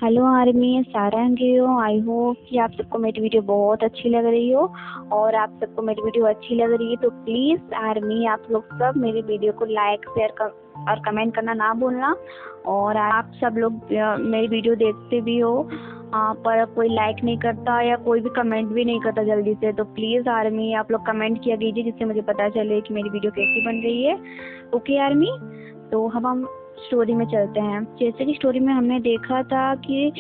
Hello army, Sarang हो। I hope कि आप सबको मेरी वीडियो बहुत अच्छी लग रही हो और आप सबको मेरी वीडियो अच्छी लग रही है तो प्लीज़ आर्मी आप लोग सब मेरी वीडियो को लाइक शेयर और कमेंट करना ना भूलना। और आप सब लोग मेरी वीडियो देखते भी हो पर कोई लाइक नहीं करता या कोई भी कमेंट भी नहीं करता जल्दी से, तो प्लीज़ आर्मी आप लोग कमेंट किया कीजिए जिससे मुझे पता चले कि मेरी वीडियो कैसी बन रही है। ओके आर्मी, तो हम स्टोरी में चलते हैं। जैसे कि स्टोरी में हमने देखा था कि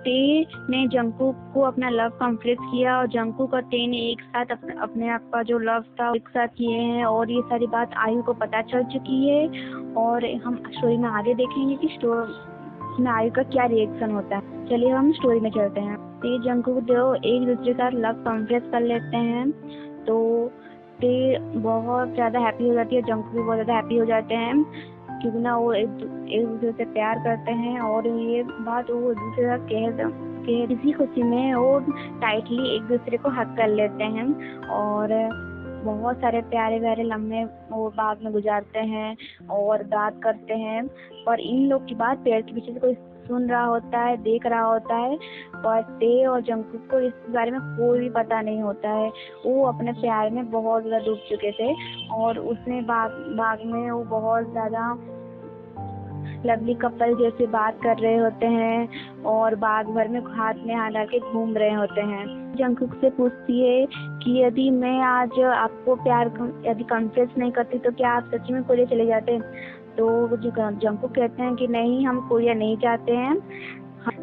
ते ने जंकुक को अपना लव कम्प्लीट किया और जंकुक और ते ने एक साथ अपने आप का जो लव था एक साथ किए हैं और ये सारी बात आयु को पता चल चुकी है। और हम स्टोरी में आगे देखेंगे कि स्टोरी में आयु का क्या रिएक्शन होता है। चलिए हम स्टोरी में चलते हैं। ते जंकुक दो एक दूसरे का लव कम्प्लीट कर लेते हैं तो ते बहुत ज़्यादा हैप्पी हो जाती है, जंकुक भी बहुत ज़्यादा हैप्पी हो जाते हैं क्योंकि ना वो एक दूसरे से प्यार करते हैं और ये बात वो एक दूसरे का कह इसी खुशी में वो टाइटली एक दूसरे को हक कर लेते हैं और बहुत सारे प्यारे प्यारे लम्हे वो बाग में गुजारते हैं और बात करते हैं। पर इन लोग की बात पेड़ के पीछे से कोई सुन रहा होता है, देख रहा होता है, पर ते और जंकुक को इस बारे में कोई भी पता नहीं होता है। वो अपने प्यार में बहुत ज़्यादा डूब चुके थे और उसमें बाग में वो बहुत ज़्यादा लवली कपल जैसे बात कर रहे होते हैं और बाग भर में हाथ में हाथ डाल के घूम रहे होते हैं। जंकुक से पूछती है कि यदि मैं आज आपको प्यार यदि कन्फेस नहीं करती तो क्या आप सच में कोरिया चले जाते? तो जंकुक कहते हैं कि नहीं, हम कोरिया नहीं चाहते हैं,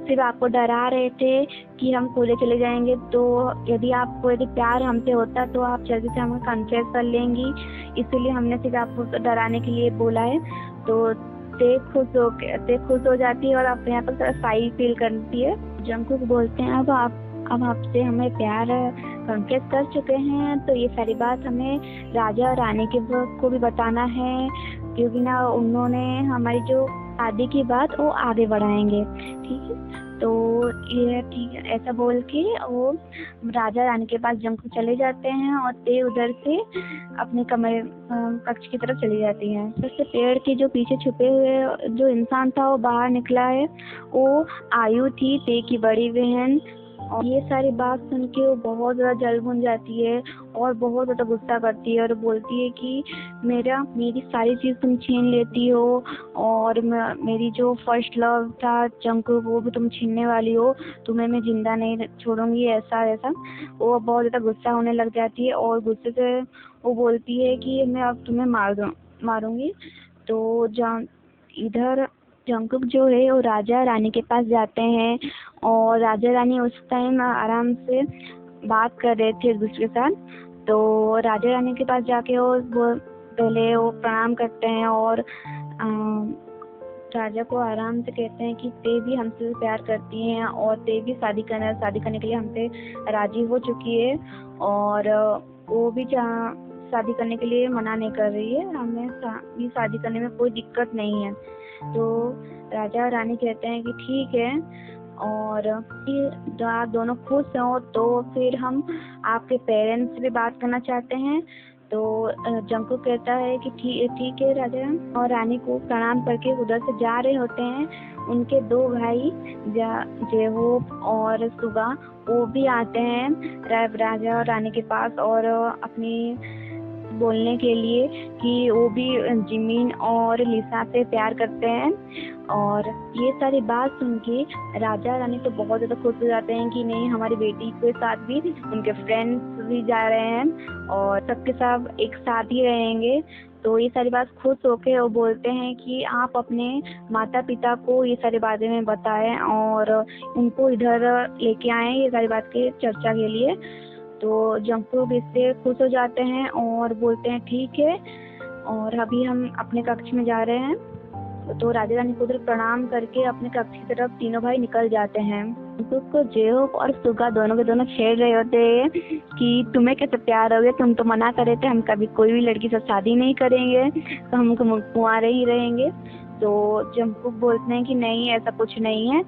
सिर्फ आपको डरा रहे थे कि हम कोरिया चले जाएंगे, तो यदि आपको यदि प्यार हमसे होता तो आप जल्दी से हमें कन्फेस कर लेंगी, इसीलिए हमने सिर्फ आपको डराने के लिए बोला है। तो ते खुश हो जाती है और अपने यहाँ पर थोड़ा शाई फील करती है। जंकुक बोलते हैं अब आपसे हमें प्यार कन्फेस कर चुके हैं तो ये सारी बात हमें राजा और रानी को भी बताना है क्योंकि ना उन्होंने हमारी जो शादी की बात वो आगे बढ़ाएंगे, ठीक है? तो ये ठीक है, ऐसा बोल के वो राजा रानी के पास जंकुक चले जाते हैं और ते उधर से अपने कमरे कक्ष की तरफ चली जाती है। जैसे पेड़ के जो पीछे छुपे हुए जो इंसान था वो बाहर निकला है, वो आयु थी, ते की बड़ी बहन। और ये सारी बात सुन के वो बहुत ज़्यादा जल भुन जाती है और बहुत ज़्यादा गुस्सा करती है और बोलती है कि मेरी सारी चीज़ तुम छीन लेती हो और मेरी जो फर्स्ट लव था जंकुक वो भी तुम छीनने वाली हो, तुम्हें मैं जिंदा नहीं छोड़ूंगी, ऐसा ऐसा। वो बहुत ज़्यादा गुस्सा होने लग जाती है और गुस्से से वो बोलती है कि मैं अब तुम्हें मारूंगी। तो इधर जंकुक जो है वो राजा रानी के पास जाते हैं और राजा रानी उस टाइम आराम से बात कर रहे थे एक दूसरे के साथ। तो राजा रानी के पास जाके वो पहले वो प्रणाम करते हैं और राजा को आराम से कहते हैं कि ते भी हमसे प्यार करती हैं और ते भी शादी करने के लिए हमसे राजी हो चुकी है और वो भी शादी करने के लिए मना नहीं कर रही है, हमें भी शादी करने में कोई दिक्कत नहीं है। तो राजा और रानी कहते हैं कि ठीक है और फिर आप दोनों खुश हो तो फिर हम आपके पेरेंट्स से भी बात करना चाहते हैं। तो जंकुक कहता है कि ठीक है राजा, और रानी को प्रणाम करके उधर से जा रहे होते हैं। उनके दो भाई जेहोप और सुगा वो भी आते हैं राजा और रानी के पास और अपनी बोलने के लिए कि वो भी जिमिन और लिसा से प्यार करते हैं। और ये सारी बात सुन के राजा रानी तो बहुत ज़्यादा खुश हो जाते हैं कि नहीं, हमारी बेटी के साथ भी उनके फ्रेंड्स भी जा रहे हैं और सबके साथ एक साथ ही रहेंगे। तो ये सारी बात खुश होके वो बोलते हैं कि आप अपने माता पिता को ये सारी बातें में बताएं और उनको इधर लेके आएं ये सारी बात की चर्चा के लिए। तो जंकुक इससे खुश हो जाते हैं और बोलते हैं ठीक है, और अभी हम अपने कक्ष में जा रहे हैं। तो राजा रानी को उधर प्रणाम करके अपने कक्ष की तरफ तीनों भाई निकल जाते हैं। जंकुक को जेहोप और सुगा दोनों के दोनों छेड़ रहे होते हैं कि तुम्हें कैसे प्यार हो गया, तुम तो मना कर रहे थे हम कभी कोई भी लड़की से शादी नहीं करेंगे, तो हम कुंवारे ही रहेंगे। तो जंकुक बोलते हैं कि नहीं, ऐसा कुछ नहीं है,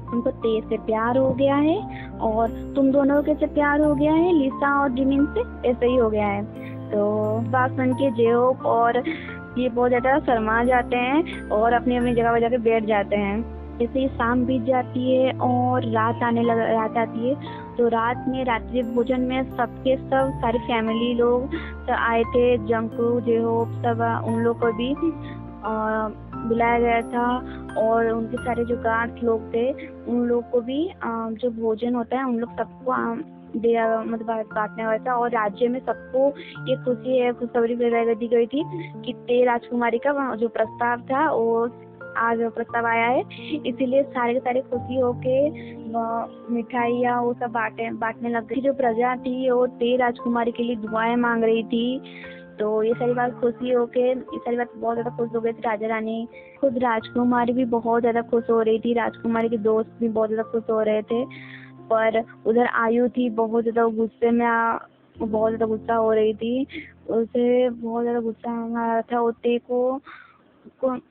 उनको ते से प्यार हो गया है और तुम दोनों के से प्यार हो गया है लिसा और जिमिन से, ऐसे ही हो गया है। तो बात सुन के जेहोप और ये बहुत ज़्यादा शर्मा जाते हैं और अपनी अपनी जगह पर जाके बैठ जाते हैं। जैसे ही शाम बीत जाती है और रात आती है, तो रात में रात्रि भोजन में सबके सब सारी फैमिली लोग सब आए थे। जंकु, जे-होप सब उन लोग को भी बुलाया गया था और उनके सारे जो गार्ड्स लोग थे उन लोग को भी जो भोजन होता है उन लोग सबको मतलब बांटने वाला था। और राज्य में सबको ये खुशखबरी दी गई थी कि ते राजकुमारी का जो प्रस्ताव था वो आज प्रस्ताव आया है। इसीलिए सारे के सारे खुशी होके मिठाइयाँ वो सब बांटने लग गई। जो प्रजा थी वो ते राजकुमारी के लिए दुआएं मांग रही थी। तो ये सारी बात खुशी होके ये सारी बात बहुत ज़्यादा खुश हो गई थी राजा रानी। खुद राजकुमारी भी बहुत ज़्यादा खुश हो रही थी, राजकुमारी के दोस्त भी बहुत ज़्यादा खुश हो रहे थे। पर उधर आयु थी बहुत ज़्यादा गुस्से में, बहुत ज़्यादा गुस्सा हो रही थी। उसे बहुत ज़्यादा गुस्सा आ रहा था। ते को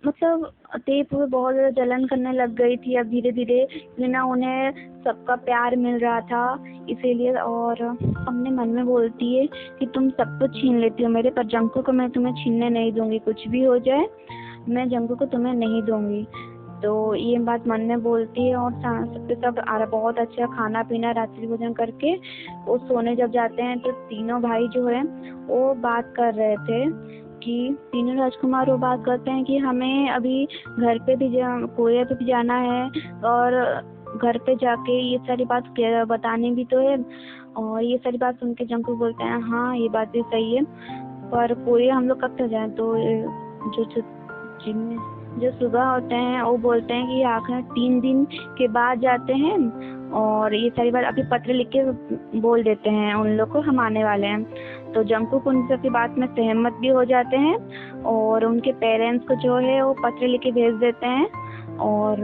मतलब ते पे बहुत ज़्यादा जलन करने लग गई थी अब धीरे-धीरे, ना उन्हें सबका प्यार मिल रहा था इसीलिए। और अपने मन में बोलती है कि तुम सब कुछ छीन लेती हो मेरे, पर जंकु को मैं तुम्हें छीनने नहीं दूँगी। कुछ भी हो जाए मैं जंकु को तुम्हें नहीं दूँगी। तो ये बात मन में बोलती है और सबके सब बहुत अच्छा खाना-पीना रात्रि भोजन करके वो सोने जब जाते हैं तो तीनों भाई जो हैं वो बात कर रहे थे कि तीनों राजकुमार वो बात करते हैं कि हमें अभी घर पे भी कोरिया पे भी जाना है और घर पे जाके ये सारी बात बतानी भी तो है। और ये सारी बात सुन के जंकु बोलते हैं हाँ ये बात भी सही है, पर कोरिया हम लोग कब तक जाएं। तो जो सुगा होते हैं वो बोलते हैं कि आखिर 3 दिन के बाद जाते हैं और ये सारी बात अभी पत्र लिख के बोल देते हैं उन लोग को हम आने वाले हैं। तो जंकु उन सबकी बात में सहमत भी हो जाते हैं और उनके पेरेंट्स को जो है वो पत्र लिख के भेज देते हैं। और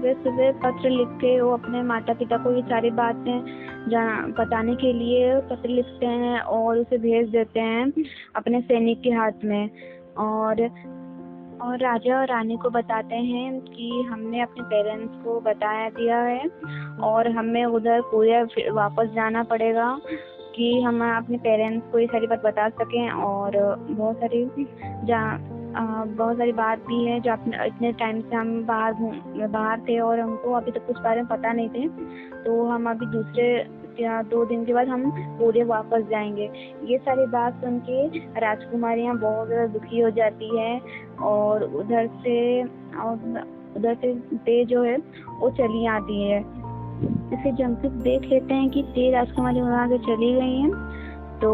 वे सुबह पत्र लिख के वो अपने माता पिता को ये सारी बातें बताने के लिए पत्र लिखते हैं और उसे भेज देते हैं अपने सैनिक के हाथ में। और राजा और रानी को बताते हैं कि हमने अपने पेरेंट्स को बता दिया है और हमें उधर कोरिया वापस जाना पड़ेगा कि हम अपने पेरेंट्स को ये सारी बात बता सकें। और बहुत सारी बात भी है जो इतने टाइम से हम बाहर थे और हमको अभी तक कुछ बारे में पता नहीं थे, तो हम अभी 2 दिन के बाद हम कोरिया वापस जाएंगे। ये सारी बात सुन के राजकुमारियाँ बहुत ज़्यादा दुखी हो जाती है और उधर से ते जो है वो चली आती है। इसे जंकुक देख लेते हैं कि ते राजकुमारी वहाँ से चली गई हैं, तो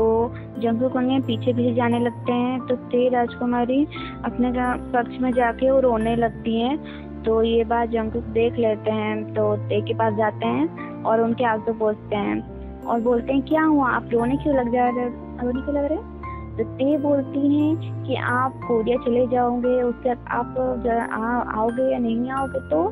जंकुक उन्हें पीछे जाने लगते हैं। तो ते राजकुमारी अपने कक्ष में जाके वो रोने लगती हैं। तो ये बात जंकुक देख लेते हैं, तो ते के पास जाते हैं और उनके आंसू पोंछते हैं और बोलते हैं क्या हुआ, आप रोने क्यों लग रहे हैं। तो ते बोलती हैं कि आप कोरिया चले जाओगे, उसके आप आओगे या नहीं आओगे। तो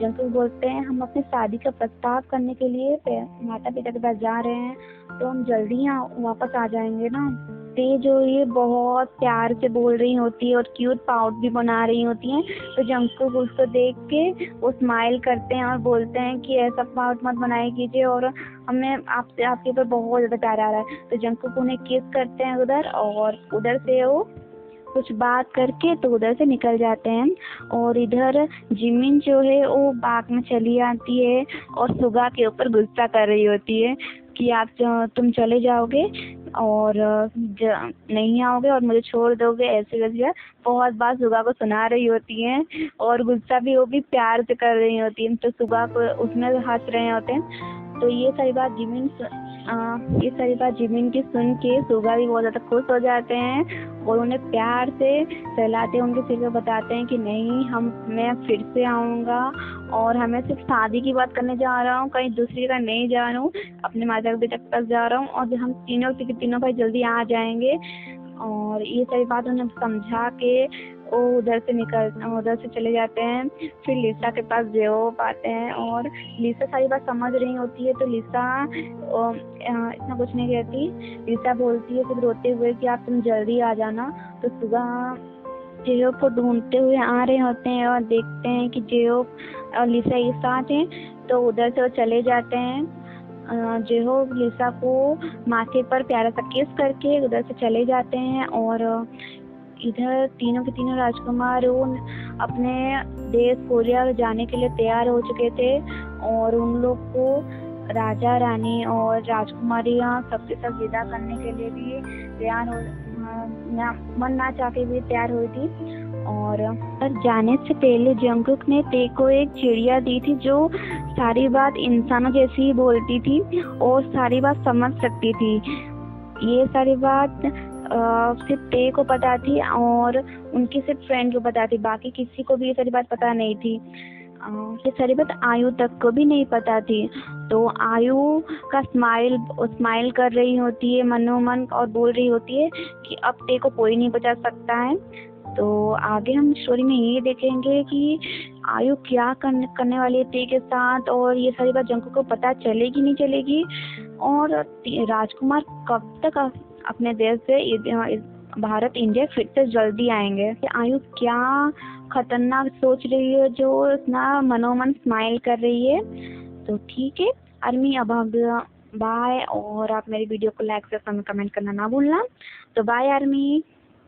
जंकुक बोलते हैं हम अपनी शादी का प्रस्ताव करने के लिए माता पिता के पास जा रहे हैं, तो हम जल्दी वापस आ जाएंगे ना। ते जो ये बहुत प्यार से बोल रही होती है और क्यूट पाउट भी बना रही होती हैं। तो जंकुक उसको देख के वो स्माइल करते हैं और बोलते हैं कि ऐसा पाउट मत बनाया कीजिए और हमें आपके ऊपर बहुत ज़्यादा प्यार आ रहा है। तो जंकुक उन्हें किस करते हैं उधर, और उधर से वो कुछ बात करके तो उधर से निकल जाते हैं। और इधर जिमिन जो है वो बाग में चली आती है और सुगा के ऊपर गुस्सा कर रही होती है कि तुम चले जाओगे और नहीं आओगे और मुझे छोड़ दोगे, ऐसे वैसे बहुत बात सुगा को सुना रही होती हैं और गुस्सा भी वो भी प्यार से कर रही होती है। तो सुगा को उसमें हंस रहे होते हैं। तो ये सारी बात जिमिन की सुन के सुगा भी बहुत ज़्यादा खुश हो जाते हैं और उन्हें प्यार से सहलाते हैं, उनके सिर पे बताते हैं कि नहीं मैं फिर से आऊँगा और हमें सिर्फ शादी की बात करने जा रहा हूँ, कहीं दूसरी का नहीं जा रहा हूँ, अपने माता पिता के पास जा रहा हूँ और हम तीनों भाई जल्दी आ जाएंगे। और ये सारी बात उन्हें समझा के वो उधर से चले जाते हैं। फिर लिसा के पास जे-होप आते हैं और लिसा सारी बात समझ रही होती है। तो लिसा इतना कुछ नहीं कहती। लिसा बोलती है खुद रोते हुए कि आप तुम जल्दी आ जाना। तो सुगा जे-होप को ढूंढते हुए आ रहे होते हैं और देखते हैं कि जे-होप और लिसा एक साथ हैं, तो उधर से वो चले जाते हैं। जे-होप लिसा को माथे पर प्यारा सा किस करके उधर से चले जाते हैं और इधर तीनों के तीनों राजकुमार उन अपने देश कोरिया जाने के लिए तैयार हो चुके थे और उन लोग को राजा रानी और राजकुमारियाँ सबके सब विदा करने के लिए भी तैयार हो मन ना चाह के भी तैयार हुई थी। और जाने से पहले जंगकुक ने ते को एक चिड़िया दी थी जो सारी बात इंसानों जैसी ही बोलती थी और सारी बात समझ सकती थी। ये सारी बात सिर्फ ते को पता थी और उनकी सिर्फ फ्रेंड को पता थी, बाकी किसी को भी ये सारी बात पता नहीं थी। ये सारी बात आयु तक को भी नहीं पता थी। तो आयु का स्माइल कर रही होती है मनोमन और बोल रही होती है कि अब ते को कोई नहीं बचा सकता है। तो आगे हम स्टोरी में ये देखेंगे कि आयु क्या करने वाली है ते के साथ और ये सारी बात जंगकुक को पता चलेगी नहीं चलेगी और राजकुमार कब तक अपने देश से भारत इंडिया फिर से जल्दी आएंगे। आयु क्या खतरनाक सोच रही है जो इतना मनोमन स्माइल कर रही है। तो ठीक है आर्मी, अब बाय। और आप मेरी वीडियो को लाइक से कमेंट करना ना भूलना। तो बाय आर्मी।